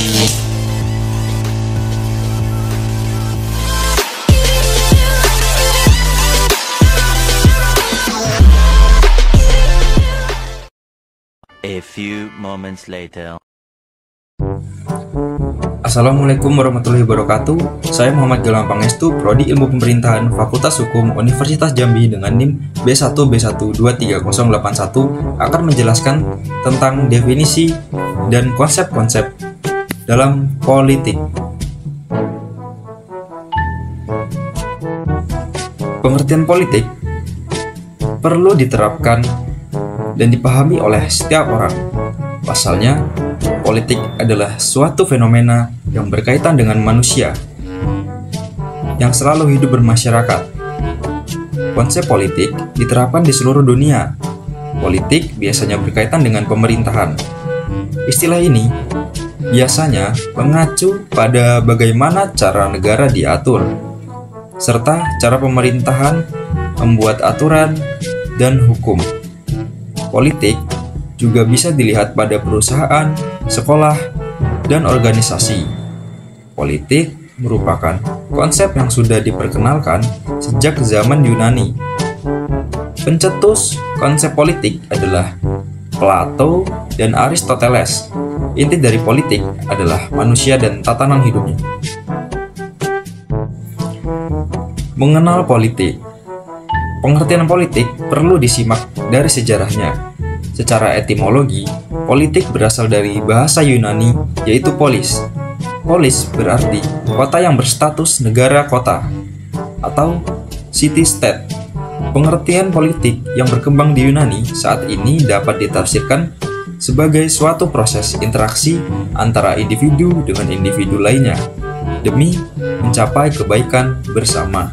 A few moments later. Assalamualaikum warahmatullahi wabarakatuh. Saya Muhammad Gilang Pangestu, Prodi Ilmu Pemerintahan, Fakultas Hukum Universitas Jambi dengan NIM B1B1233081 akan menjelaskan tentang definisi dan konsep-konsep dalam politik. Pengertian politik perlu diterapkan dan dipahami oleh setiap orang. Pasalnya, politik adalah suatu fenomena yang berkaitan dengan manusia yang selalu hidup bermasyarakat. Konsep politik diterapkan di seluruh dunia. Politik biasanya berkaitan dengan pemerintahan. Istilah ini biasanya mengacu pada bagaimana cara negara diatur, serta cara pemerintahan membuat aturan dan hukum. Politik juga bisa dilihat pada perusahaan, sekolah, dan organisasi. Politik merupakan konsep yang sudah diperkenalkan sejak zaman Yunani. Pencetus konsep politik adalah Plato dan Aristoteles. Inti dari politik adalah manusia dan tatanan hidupnya. Mengenal politik. Pengertian politik perlu disimak dari sejarahnya. Secara etimologi, politik berasal dari bahasa Yunani, yaitu polis. Polis berarti kota yang berstatus negara kota, atau city-state. Pengertian politik yang berkembang di Yunani saat ini dapat ditafsirkan sebagai suatu proses interaksi antara individu dengan individu lainnya, demi mencapai kebaikan bersama.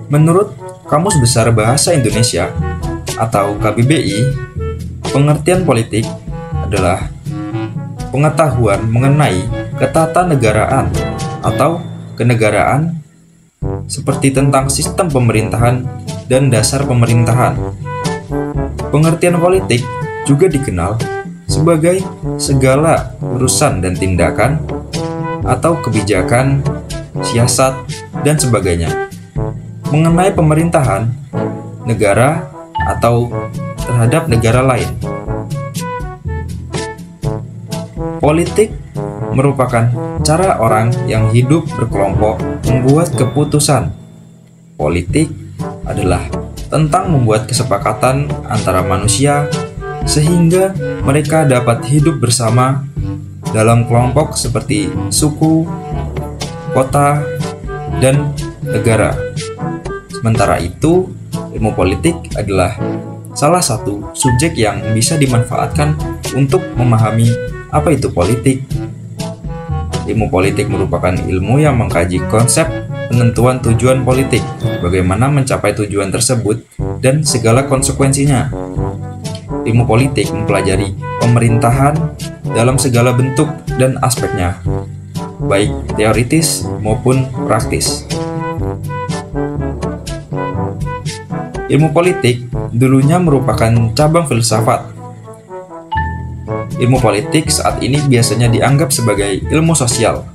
Menurut Kamus Besar Bahasa Indonesia atau KBBI, pengertian politik adalah pengetahuan mengenai ketatanegaraan atau kenegaraan seperti tentang sistem pemerintahan dan dasar pemerintahan. Pengertian politik juga dikenal sebagai segala urusan dan tindakan atau kebijakan, siasat, dan sebagainya mengenai pemerintahan negara atau terhadap negara lain. Politik merupakan cara orang yang hidup berkelompok membuat keputusan. Politik adalah tentang membuat kesepakatan antara manusia sehingga mereka dapat hidup bersama dalam kelompok seperti suku, kota, dan negara. Sementara itu, ilmu politik adalah salah satu subjek yang bisa dimanfaatkan untuk memahami apa itu politik. Ilmu politik merupakan ilmu yang mengkaji konsep penentuan tujuan politik, bagaimana mencapai tujuan tersebut, dan segala konsekuensinya. Ilmu politik mempelajari pemerintahan dalam segala bentuk dan aspeknya, baik teoritis maupun praktis. Ilmu politik dulunya merupakan cabang filsafat. Ilmu politik saat ini biasanya dianggap sebagai ilmu sosial.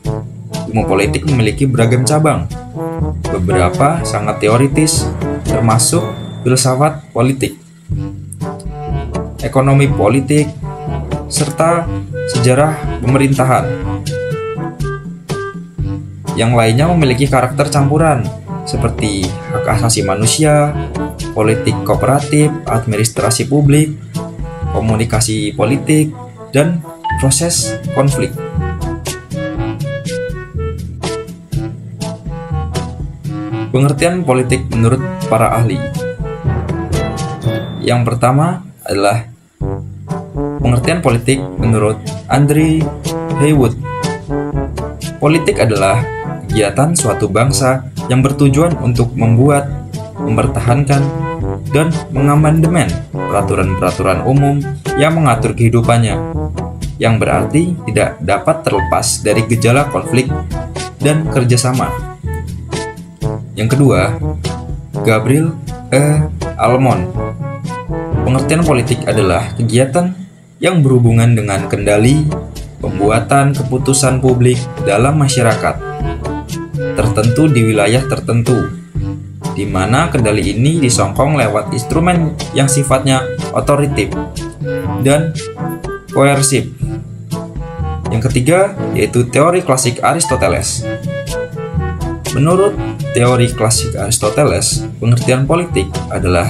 Ilmu politik memiliki beragam cabang. Beberapa sangat teoritis, termasuk filsafat politik, ekonomi politik, serta sejarah pemerintahan. Yang lainnya memiliki karakter campuran, seperti hak asasi manusia, politik kooperatif, administrasi publik, komunikasi politik, dan proses konflik. Pengertian politik menurut para ahli. Yang pertama adalah pengertian politik menurut Andrew Haywood. Politik adalah kegiatan suatu bangsa yang bertujuan untuk membuat, mempertahankan, dan mengamandemen peraturan-peraturan umum yang mengatur kehidupannya, yang berarti tidak dapat terlepas dari gejala konflik dan kerjasama. Yang kedua, Gabriel E. Almond. Pengertian politik adalah kegiatan yang berhubungan dengan kendali pembuatan keputusan publik dalam masyarakat tertentu di wilayah tertentu, di mana kendali ini disokong lewat instrumen yang sifatnya otoritatif dan koersif. Yang ketiga yaitu teori klasik Aristoteles. Menurut teori klasik Aristoteles, pengertian politik adalah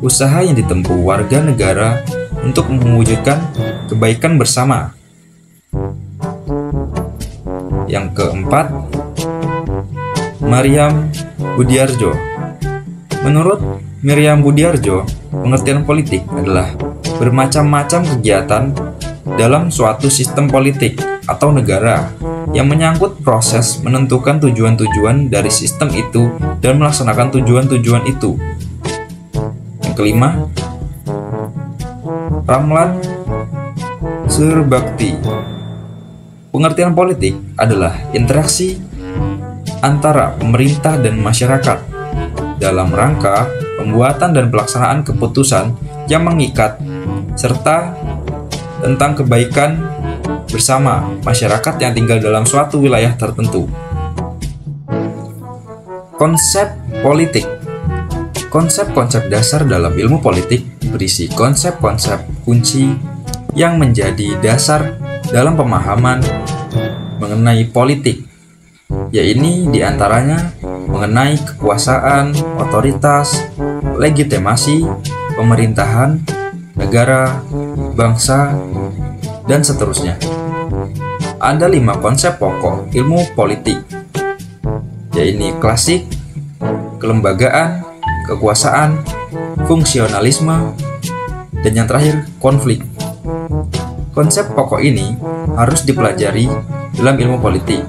usaha yang ditempuh warga negara untuk mewujudkan kebaikan bersama. Yang keempat, Miriam Budiardjo. Menurut Miriam Budiardjo, pengertian politik adalah bermacam-macam kegiatan dalam suatu sistem politik atau negara yang menyangkut proses menentukan tujuan-tujuan dari sistem itu dan melaksanakan tujuan-tujuan itu. Yang kelima, Ramlan Surbakti. Pengertian politik adalah interaksi antara pemerintah dan masyarakat dalam rangka pembuatan dan pelaksanaan keputusan yang mengikat serta tentang kebaikan bersama masyarakat yang tinggal dalam suatu wilayah tertentu. Konsep politik. Konsep-konsep dasar dalam ilmu politik berisi konsep-konsep kunci yang menjadi dasar dalam pemahaman mengenai politik, yaitu diantaranya mengenai kekuasaan, otoritas, legitimasi, pemerintahan, negara, bangsa, dan seterusnya. Ada 5 konsep pokok ilmu politik, yaitu klasik, kelembagaan, kekuasaan, fungsionalisme, dan yang terakhir konflik. Konsep pokok ini harus dipelajari dalam ilmu politik.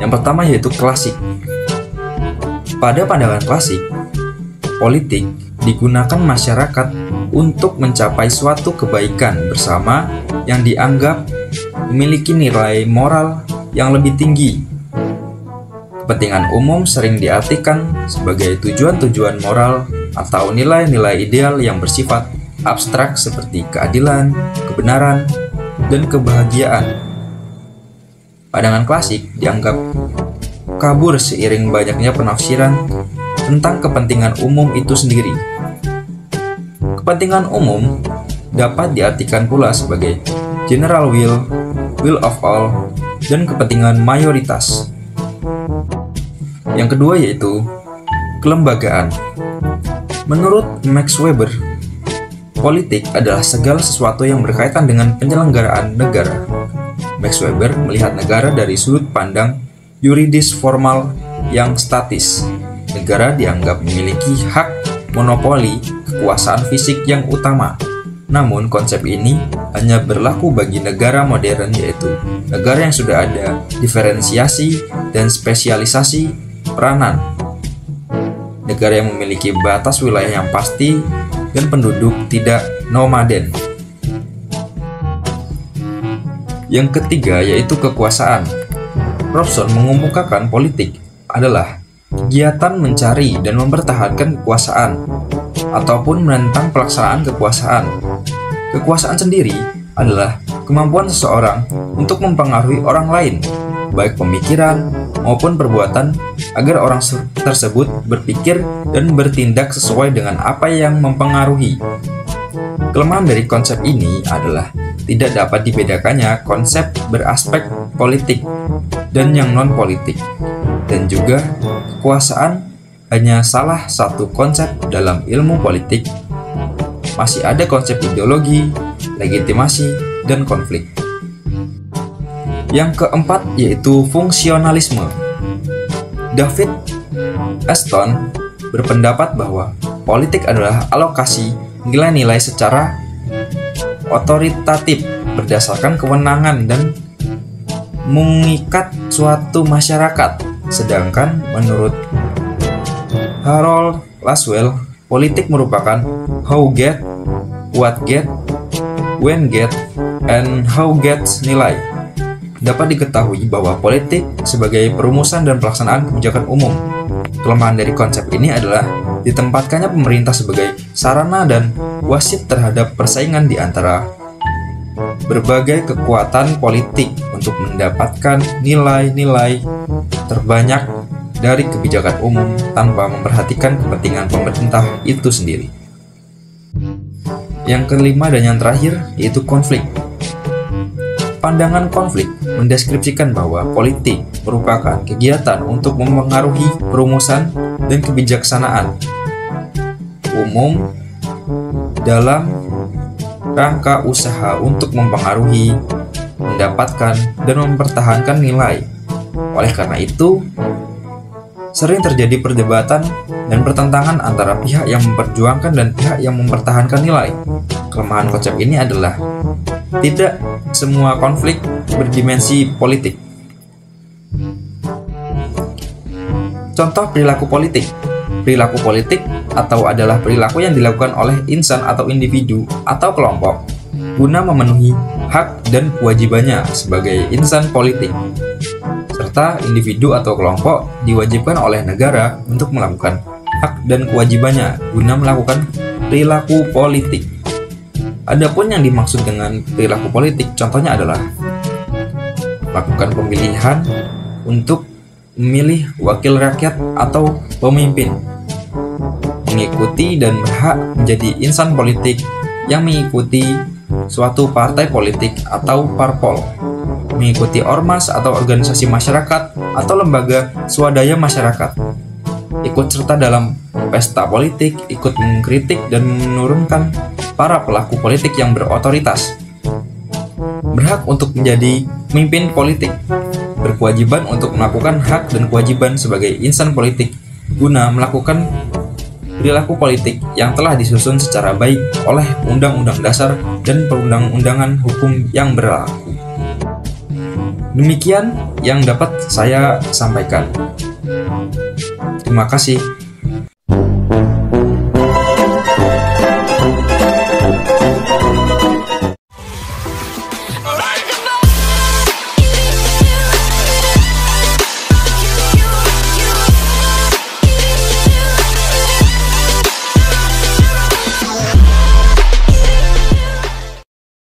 Yang pertama yaitu klasik. Pada pandangan klasik, politik digunakan masyarakat untuk mencapai suatu kebaikan bersama yang dianggap memiliki nilai moral yang lebih tinggi. Kepentingan umum sering diartikan sebagai tujuan-tujuan moral atau nilai-nilai ideal yang bersifat abstrak seperti keadilan, kebenaran, dan kebahagiaan. Pandangan klasik dianggap kabur seiring banyaknya penafsiran tentang kepentingan umum itu sendiri. Kepentingan umum dapat diartikan pula sebagai general will, will of all, dan kepentingan mayoritas. Yang kedua yaitu kelembagaan. Menurut Max Weber, politik adalah segala sesuatu yang berkaitan dengan penyelenggaraan negara. Max Weber melihat negara dari sudut pandang yuridis formal yang statis. Negara dianggap memiliki hak monopoli kekuasaan fisik yang utama. Namun konsep ini hanya berlaku bagi negara modern, yaitu negara yang sudah ada diferensiasi dan spesialisasi peranan. Negara yang memiliki batas wilayah yang pasti dan penduduk tidak nomaden. Yang ketiga yaitu kekuasaan. Robson mengemukakan politik adalah kegiatan mencari dan mempertahankan kekuasaan ataupun menentang pelaksanaan kekuasaan. Kekuasaan sendiri adalah kemampuan seseorang untuk mempengaruhi orang lain, baik pemikiran maupun perbuatan, agar orang tersebut berpikir dan bertindak sesuai dengan apa yang mempengaruhi. Kelemahan dari konsep ini adalah tidak dapat dibedakannya konsep beraspek politik dan yang non-politik, dan juga kekuasaan hanya salah satu konsep dalam ilmu politik. Masih ada konsep ideologi, legitimasi, dan konflik. Yang keempat yaitu fungsionalisme. David Aston berpendapat bahwa politik adalah alokasi nilai-nilai secara otoritatif berdasarkan kewenangan dan mengikat suatu masyarakat. Sedangkan menurut Harold Laswell, politik merupakan how get, what get, when get, and how gets nilai. Dapat diketahui bahwa politik sebagai perumusan dan pelaksanaan kebijakan umum. Kelemahan dari konsep ini adalah ditempatkannya pemerintah sebagai sarana dan wasit terhadap persaingan di antara berbagai kekuatan politik untuk mendapatkan nilai-nilai terbanyak dari kebijakan umum tanpa memperhatikan kepentingan pemerintah itu sendiri. Yang kelima dan yang terakhir yaitu konflik. Pandangan konflik mendeskripsikan bahwa politik merupakan kegiatan untuk mempengaruhi perumusan dan kebijaksanaan umum dalam rangka usaha untuk mempengaruhi, mendapatkan, dan mempertahankan nilai. Oleh karena itu, sering terjadi perdebatan dan pertentangan antara pihak yang memperjuangkan dan pihak yang mempertahankan nilai. Kelemahan konsep ini adalah tidak semua konflik berdimensi politik. Contoh perilaku politik. Perilaku politik atau adalah perilaku yang dilakukan oleh insan atau individu atau kelompok guna memenuhi hak dan kewajibannya sebagai insan politik, serta individu atau kelompok diwajibkan oleh negara untuk melakukan hak dan kewajibannya guna melakukan perilaku politik. Adapun yang dimaksud dengan perilaku politik contohnya adalah melakukan pemilihan untuk memilih wakil rakyat atau pemimpin, mengikuti dan berhak menjadi insan politik yang mengikuti suatu partai politik atau parpol, mengikuti ormas atau organisasi masyarakat atau lembaga swadaya masyarakat, ikut serta dalam pesta politik, ikut mengkritik dan menurunkan para pelaku politik yang berotoritas, berhak untuk menjadi pemimpin politik, berkewajiban untuk melakukan hak dan kewajiban sebagai insan politik guna melakukan perilaku politik yang telah disusun secara baik oleh Undang-Undang Dasar dan perundang-undangan hukum yang berlaku. Demikian yang dapat saya sampaikan. Terima kasih.